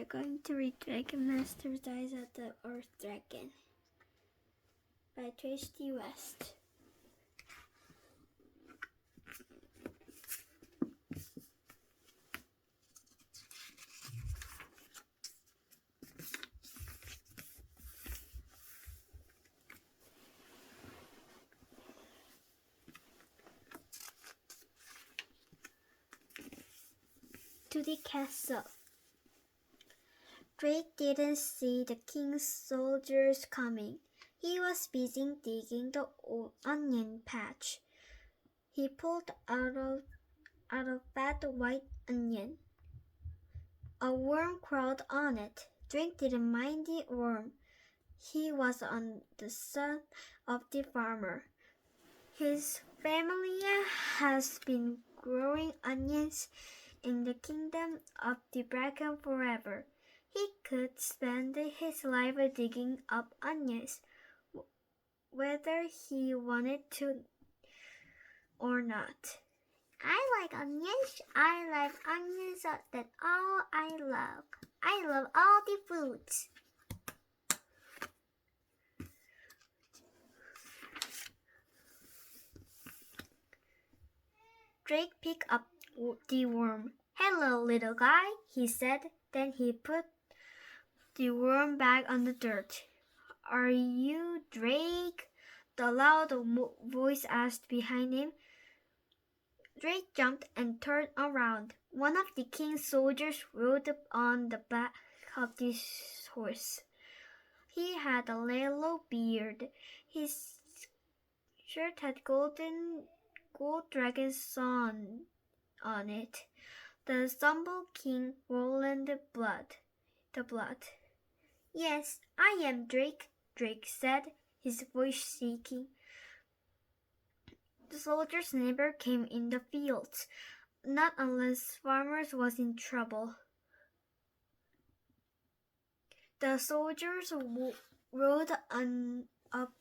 are going to read Dragon Master's Eyes of the Earth Dragon by Tracy West. To the castle. Drake didn't see the king's soldiers coming. He was busy digging the old onion patch. He pulled out a fat white onion. A worm crawled on it. Drake didn't mind the worm. He was on the son of the farmer. His family has been growing onions in the kingdom of the dragon forever. He could spend his life digging up onions, whether he wanted to or not. I like onions. I like onions. That's all I love. I love all the foods. Drake picked up the worm. "Hello, little guy," he said. Then he put the worm back on the dirt. "Are you Drake?" the loud voice asked behind him. Drake jumped and turned around. One of the king's soldiers rode up on the back of the horse. He had a yellow beard. His shirt had gold dragon sun on it. The stumble king rolled the blood. "Yes, I am Drake," Drake said, his voice shaking. The soldiers never came in the fields, not unless farmers was in trouble. The soldiers rode on up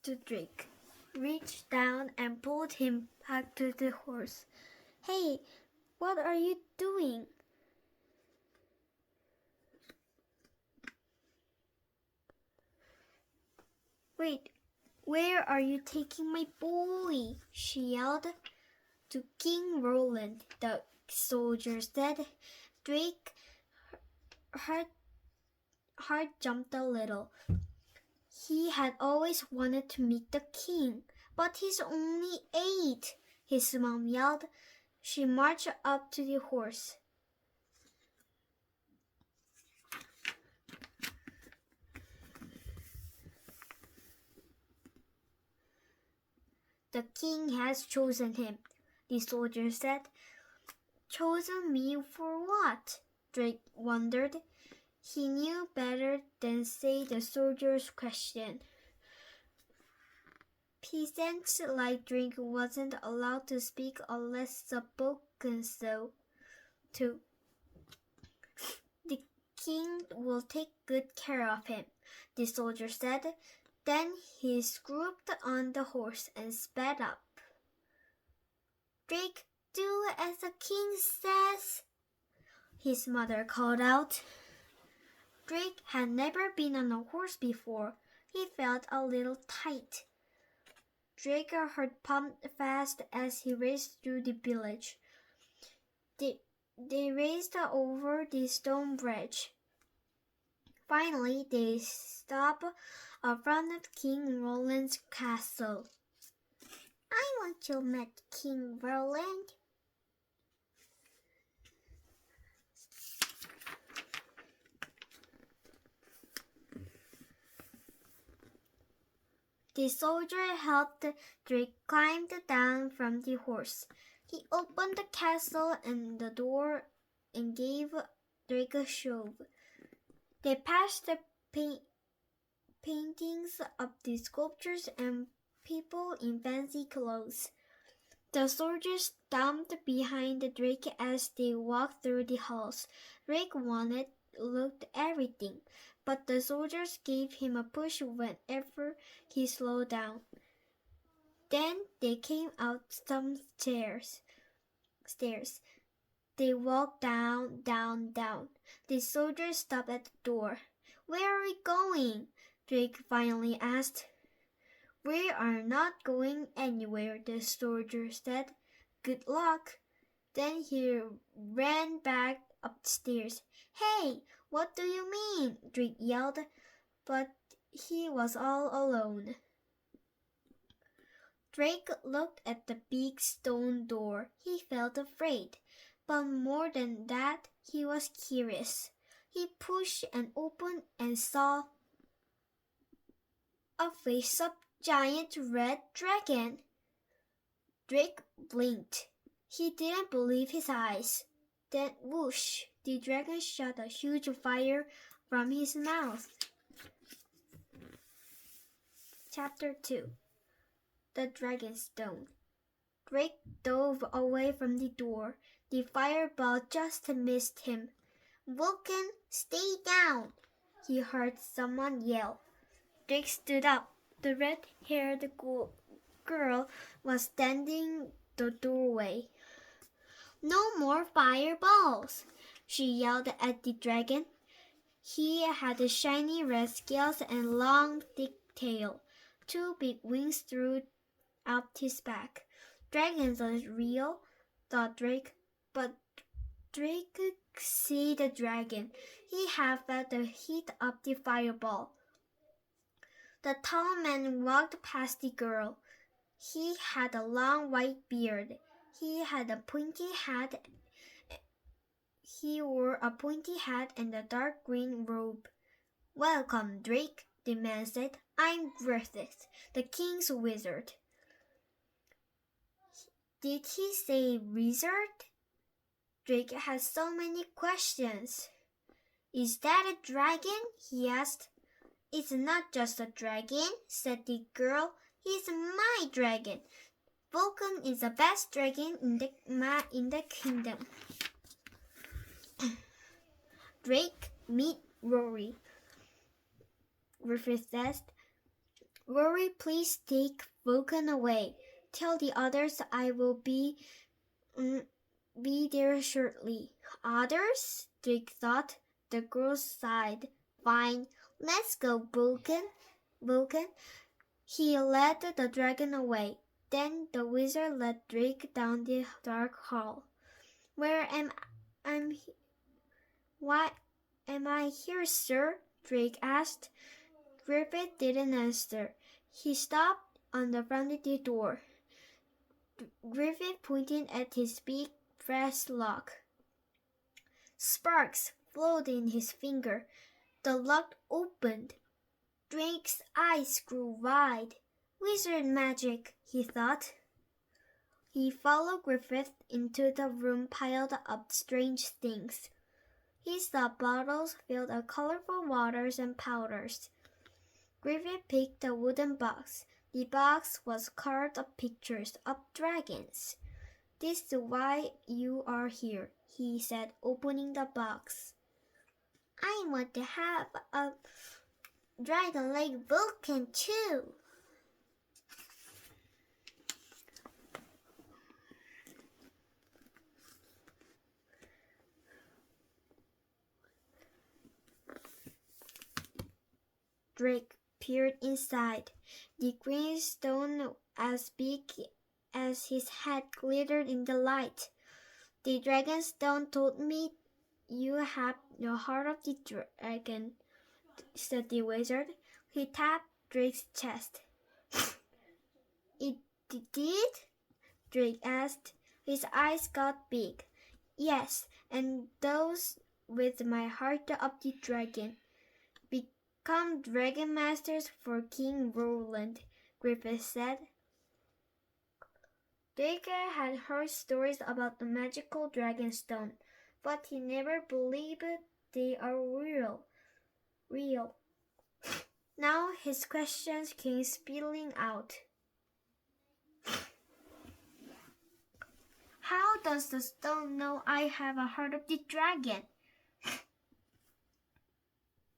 to Drake, reached down and pulled him back to the horse. "Hey, what are you doing?" "Wait, where are you taking my boy?" she yelled. "To King Roland," the soldier said. Drake's heart jumped a little. He had always wanted to meet the king, but he's only 8, his mom yelled. She marched up to the horse. "The king has chosen him," the soldier said. "Chosen me for what?" Drake wondered. He knew better than say the soldier's question. Peasants like Drake wasn't allowed to speak unless spoken so. The king will take good care of him, the soldier said. Then he swooped on the horse and sped up. "Drake, do as the king says," his mother called out. Drake had never been on a horse before. He felt a little tight. Drake's heart pumped fast as he raced through the village. They raced over the stone bridge. Finally, they stopped in front of King Roland's castle. "I want to meet King Roland." The soldier helped Drake climb down from the horse. He opened the castle and the door and gave Drake a shove. They passed the paintings of the sculptures and people in fancy clothes. The soldiers stomped behind Drake as they walked through the halls. Drake looked everything, but the soldiers gave him a push whenever he slowed down. Then they came out some stairs. They walked down, down, down. The soldiers stopped at the door. "Where are we going?" Drake finally asked. "We are not going anywhere," the soldier said. "Good luck." Then he ran back upstairs. "Hey, what do you mean?" Drake yelled, but he was all alone. Drake looked at the big stone door. He felt afraid, but more than that, he was curious. He pushed and opened and saw a face-up giant red dragon. Drake blinked. He didn't believe his eyes. Then whoosh, the dragon shot a huge fire from his mouth. Chapter 2. The Dragonstone. Drake dove away from the door. The fireball just missed him. "Vulcan, stay down!" he heard someone yell. Drake stood up. The red-haired girl was standing the doorway. "No more fireballs!" she yelled at the dragon. He had shiny red scales and long, thick tail. 2 big wings throughout his back. "Dragons are real," thought Drake, but Drake could see the dragon. He had felt the heat of the fireball. The tall man walked past the girl. He had a long white beard. He wore a pointy hat and a dark green robe. "Welcome, Drake," the man said. "I'm Griffith, the king's wizard." Did he say wizard? Drake had so many questions. "Is that a dragon?" he asked. "It's not just a dragon," said the girl. "He's my dragon. Vulcan is the best dragon in the kingdom." "Drake, meet Rory," Griffith said. "Rory, please take Vulcan away. Tell the others I will be there shortly." "Others?" Drake thought. The girl sighed. "Fine, let's go, Vulcan." He led the dragon away. Then the wizard led Drake down the dark hall. "Why am I here, sir?" Drake asked. Griffith didn't answer. He stopped on the front of the door. Griffith pointed at his big brass lock. Sparks flowed in his finger. The lock opened. Drake's eyes grew wide. "Wizard magic," he thought. He followed Griffith into the room piled up strange things. He saw bottles filled with colorful waters and powders. Griffith picked a wooden box. The box was carved of pictures of dragons. "This is why you are here," he said, opening the box. "I want to have a dragon like Vulcan too." Drake peered inside. The green stone as big as his head glittered in the light. "The Dragonstone told me you have the heart of the dragon," said the wizard. He tapped Drake's chest. "It did?" Drake asked. His eyes got big. "Yes, and those with my heart of the dragon. Become dragon masters for King Roland," Griffith said. Drake had heard stories about the magical Dragonstone, but he never believed they are real. Now his questions came spilling out. "How does the stone know I have a heart of the dragon?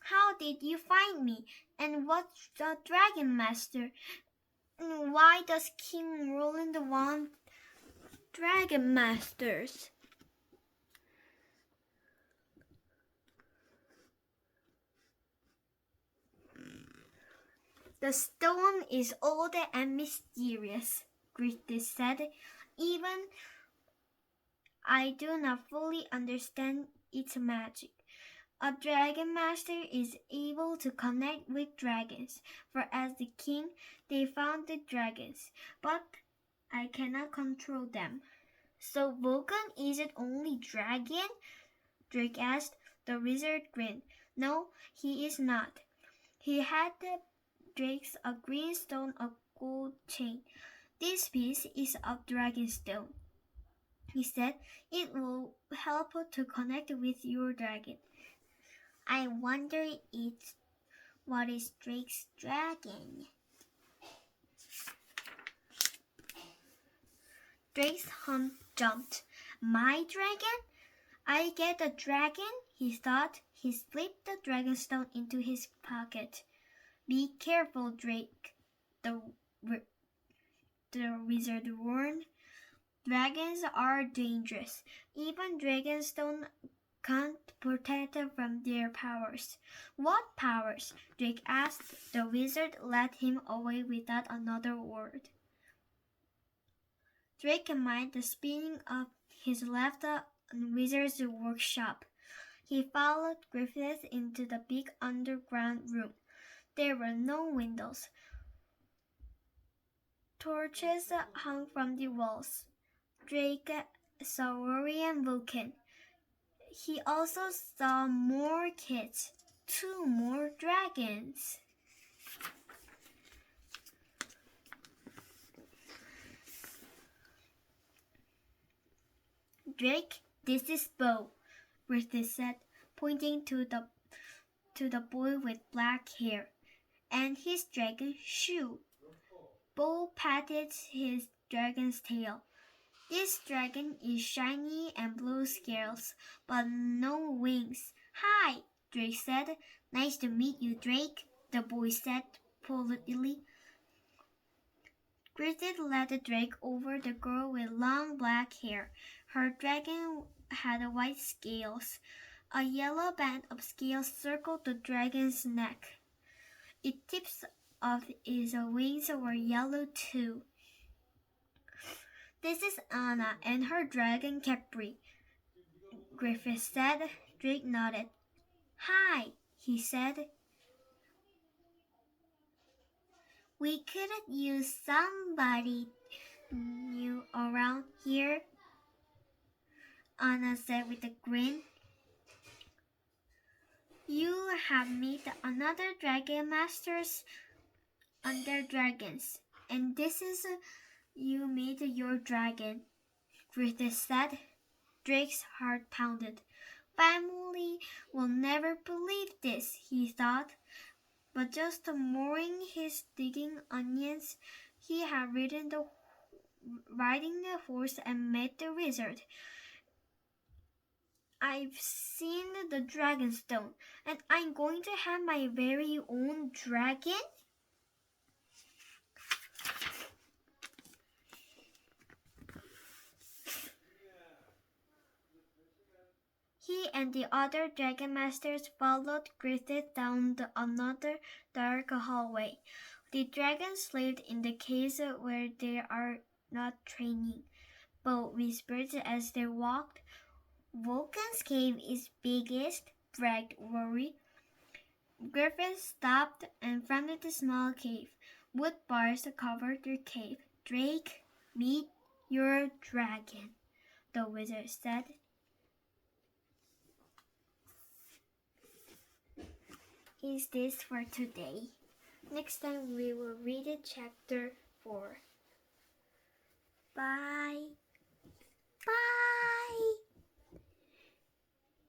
How did you find me? And what's a dragon master? And why does King Roland want dragon masters?" The stone is old and mysterious, Griffith said. Even I do not fully understand its magic. A dragon master is able to connect with dragons, for as the king, they found the dragons, but I cannot control them. So Vulcan isn't only dragon? Drake asked. The wizard grinned. No, he is not. He had Drake's a green stone of gold chain. This piece is of dragon stone. He said, it will help to connect with your dragon. I wonder what is Drake's dragon? Drake's hump jumped. My dragon? I get a dragon? He thought. He slipped the dragonstone into his pocket. Be careful, Drake, the wizard warned. Dragons are dangerous. Even dragonstone can't protect them from their powers. What powers? Drake asked. The wizard led him away without another word. Drake minded the spinning of his left wizard's workshop. He followed Griffith into the big underground room. There were no windows. Torches hung from the walls. Drake saw Rory and Vulcan. He also saw more kids, 2 more dragons. Drake, this is Bo, Griffith said, pointing to the boy with black hair, and his dragon Shoe. Bo patted his dragon's tail. This dragon is shiny and blue scales, but no wings. Hi, Drake said. Nice to meet you, Drake, the boy said politely. Griffith led Drake over the girl with long black hair. Her dragon had white scales. A yellow band of scales circled the dragon's neck. The tips of its wings were yellow too. This is Anna and her dragon Capri, Griffith said. Drake nodded. Hi, he said. We couldn't use somebody new around here, Anna said with a grin. You have met another dragon masters and their dragons, and this is you meet your dragon, Griffith said. Drake's heart pounded. Family will never believe this, he thought. But just mooring his digging onions, he had riding the horse and met the wizard. I've seen the dragonstone, and I'm going to have my very own dragon? He and the other dragon masters followed Griffith down another dark hallway. The dragons lived in the caves where they are not training, Bo whispered as they walked. Vulcan's cave is biggest, bragged Rory. Griffith stopped and from the small cave. Wood bars covered their cave. Drake, meet your dragon, the wizard said. Is this for today? Next time we will read chapter 4. Bye. Bye.